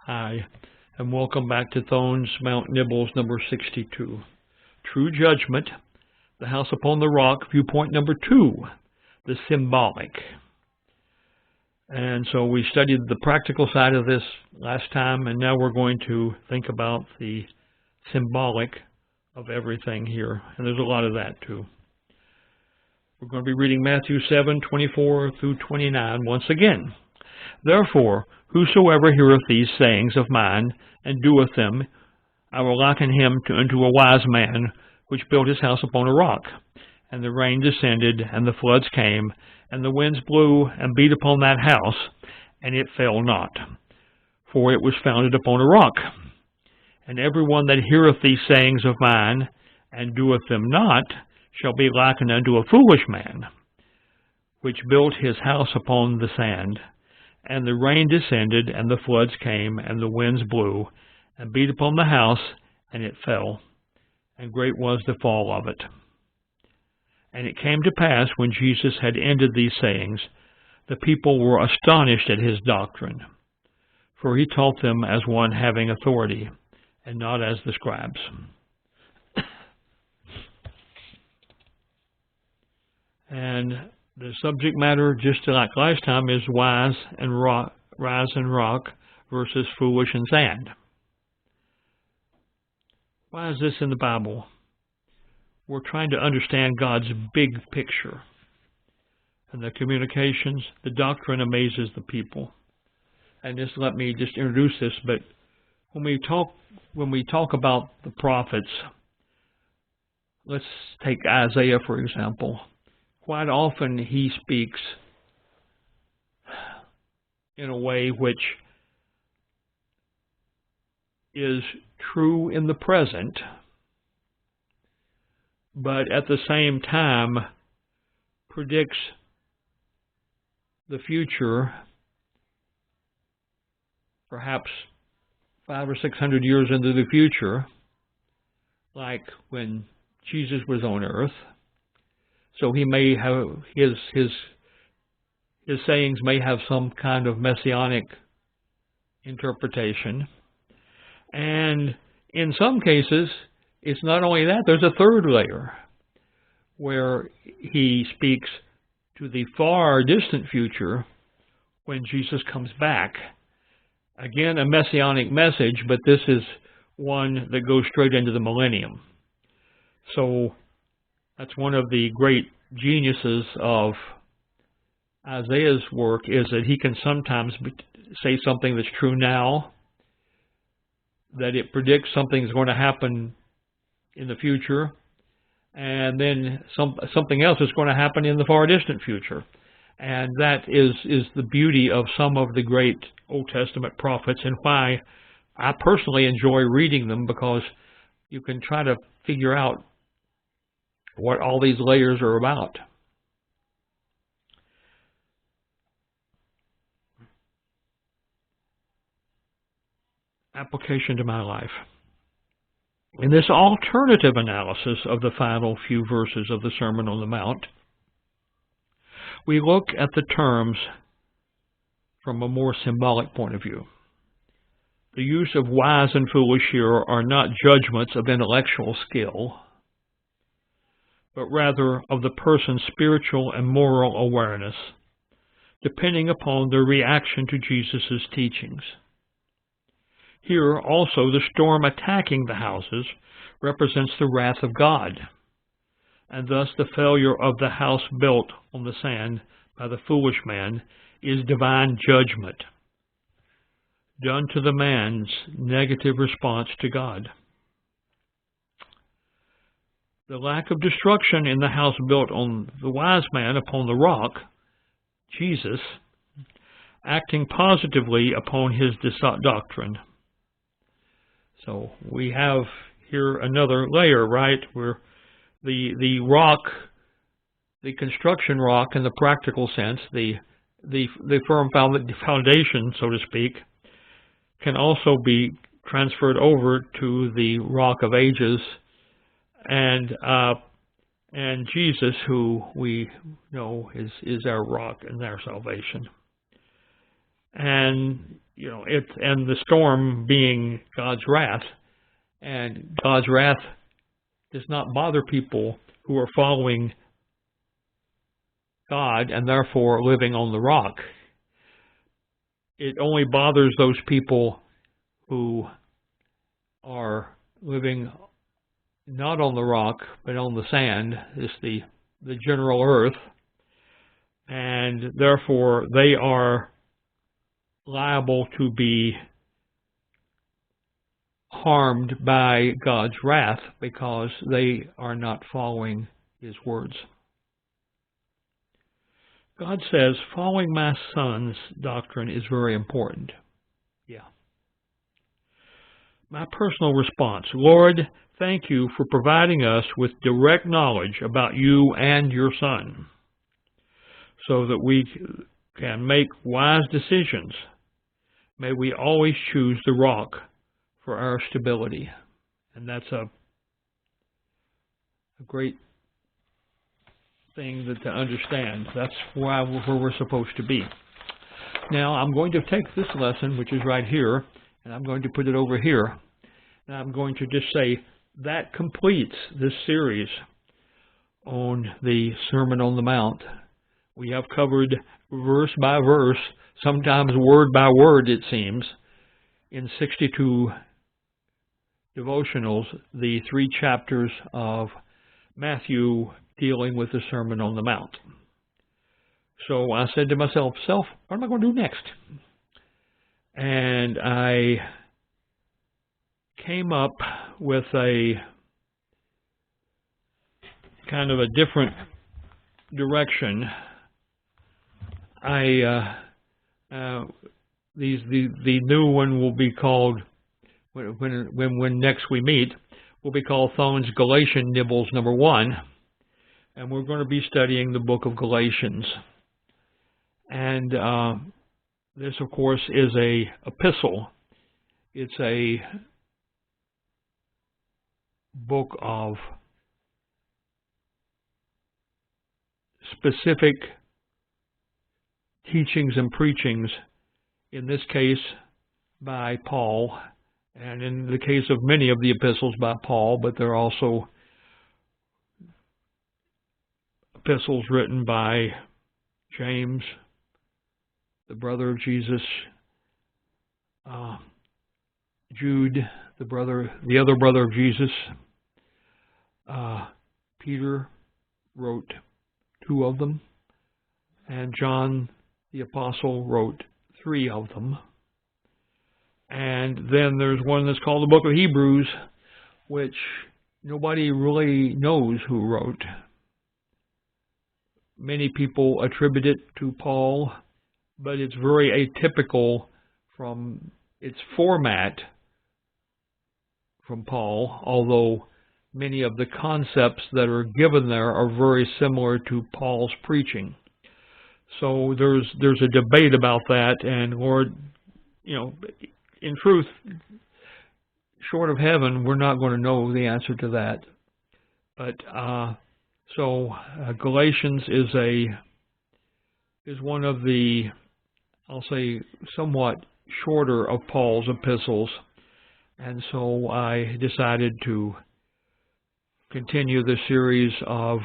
Hi, and welcome back to Thone's Mount Nibbles number 62. True Judgment, the House Upon the Rock, viewpoint number 2, the symbolic. And so we studied the practical side of this last time, and now we're going to think about the symbolic of everything here. And there's a lot of that too. We're going to be reading Matthew 7:24 through 29 once again. Therefore, whosoever heareth these sayings of mine, and doeth them, I will liken him unto a wise man, which built his house upon a rock. And the rain descended, and the floods came, and the winds blew, and beat upon that house, and it fell not, for it was founded upon a rock. And every one that heareth these sayings of mine, and doeth them not, shall be likened unto a foolish man, which built his house upon the sand. And the rain descended, and the floods came, and the winds blew, and beat upon the house, and it fell. And great was the fall of it. And it came to pass, when Jesus had ended these sayings, the people were astonished at his doctrine. For he taught them as one having authority, and not as the scribes. And the subject matter, just like last time, is wise and rock versus foolish and sand. Why is this in the Bible? We're trying to understand God's big picture. And the communications, the doctrine amazes the people. And just let me just introduce this, but when we talk about the prophets, let's take Isaiah, for example. Quite often he speaks in a way which is true in the present, but at the same time predicts the future, perhaps 500 or 600 years into the future, like when Jesus was on earth. So he may have his sayings may have some kind of messianic interpretation. And in some cases, it's not only that, there's a third layer where he speaks to the far distant future when Jesus comes back. Again, a messianic message, but this is one that goes straight into the millennium. So that's one of the great geniuses of Isaiah's work, is that he can sometimes say something that's true now, that it predicts something is going to happen in the future, and then something else is going to happen in the far distant future. And that is the beauty of some of the great Old Testament prophets, and why I personally enjoy reading them, because you can try to figure out what all these layers are about. Application to my life. In this alternative analysis of the final few verses of the Sermon on the Mount, we look at the terms from a more symbolic point of view. The use of wise and foolish here are not judgments of intellectual skill, but rather of the person's spiritual and moral awareness, depending upon their reaction to Jesus' teachings. Here also the storm attacking the houses represents the wrath of God, and thus the failure of the house built on the sand by the foolish man is divine judgment, done to the man's negative response to God. The lack of destruction in the house built on the wise man upon the rock, Jesus, acting positively upon his doctrine. So we have here another layer, right, where the rock, the construction rock in the practical sense, the firm foundation, so to speak, can also be transferred over to the rock of ages, and Jesus, who we know is our rock and our salvation. And and the storm being God's wrath, and God's wrath does not bother people who are following God and therefore living on the rock. It only bothers those people who are living not on the rock but on the sand, is the general earth, and therefore they are liable to be harmed by God's wrath because they are not following His words. God says, following my Son's doctrine is very important. Yeah. My personal response: Lord, thank you for providing us with direct knowledge about you and your Son, so that we can make wise decisions. May we always choose the rock for our stability. And that's a great thing to understand. That's where we're supposed to be. Now, I'm going to take this lesson, which is right here, and I'm going to put it over here. And I'm going to just say that completes this series on the Sermon on the Mount. We have covered verse by verse, sometimes word by word, it seems, in 62 devotionals, the 3 chapters of Matthew dealing with the Sermon on the Mount. So I said to myself, what am I going to do next? And I came up with a kind of a different direction. The new one will be called, when next we meet, will be called Thone's Galatian Nibbles number 1, and we're going to be studying the book of Galatians. And this, of course, is a epistle. It's a book of specific teachings and preachings, in this case by Paul, and in the case of many of the epistles by Paul, but there are also epistles written by James, the brother of Jesus, Jude, the other brother of Jesus. Peter wrote 2 of them, and John the Apostle wrote 3 of them. And then there's one that's called the Book of Hebrews, which nobody really knows who wrote. Many people attribute it to Paul, but it's very atypical from its format from Paul, although many of the concepts that are given there are very similar to Paul's preaching. So there's a debate about that, and Lord, in truth, short of heaven, we're not going to know the answer to that. But Galatians is one of the, I'll say, somewhat shorter of Paul's epistles, and so I decided to continue the series of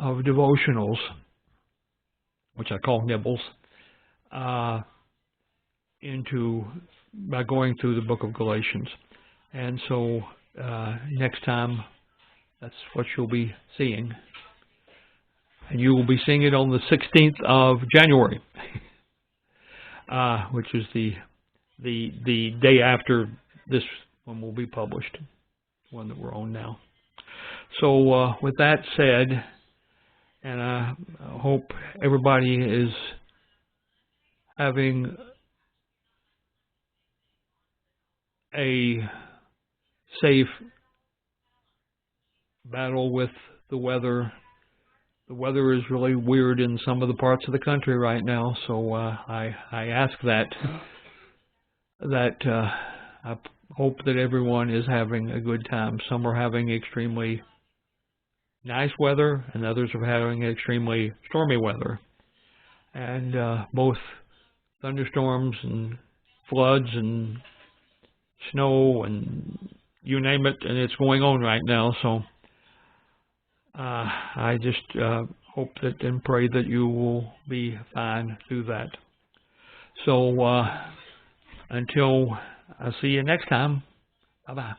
devotionals, which I call Nibbles, by going through the book of Galatians. And so next time, that's what you'll be seeing. And you will be seeing it on the 16th of January, which is the day after this one will be published, one that we're on now. So with that said, and I hope everybody is having a safe battle with the weather. The weather is really weird in some of the parts of the country right now, so I ask that I hope that everyone is having a good time. Some are having extremely nice weather, and others are having extremely stormy weather. and both thunderstorms and floods and snow and you name it, and it's going on right now. So I just hope that and pray that you will be fine through that. So until I see you next time, bye-bye.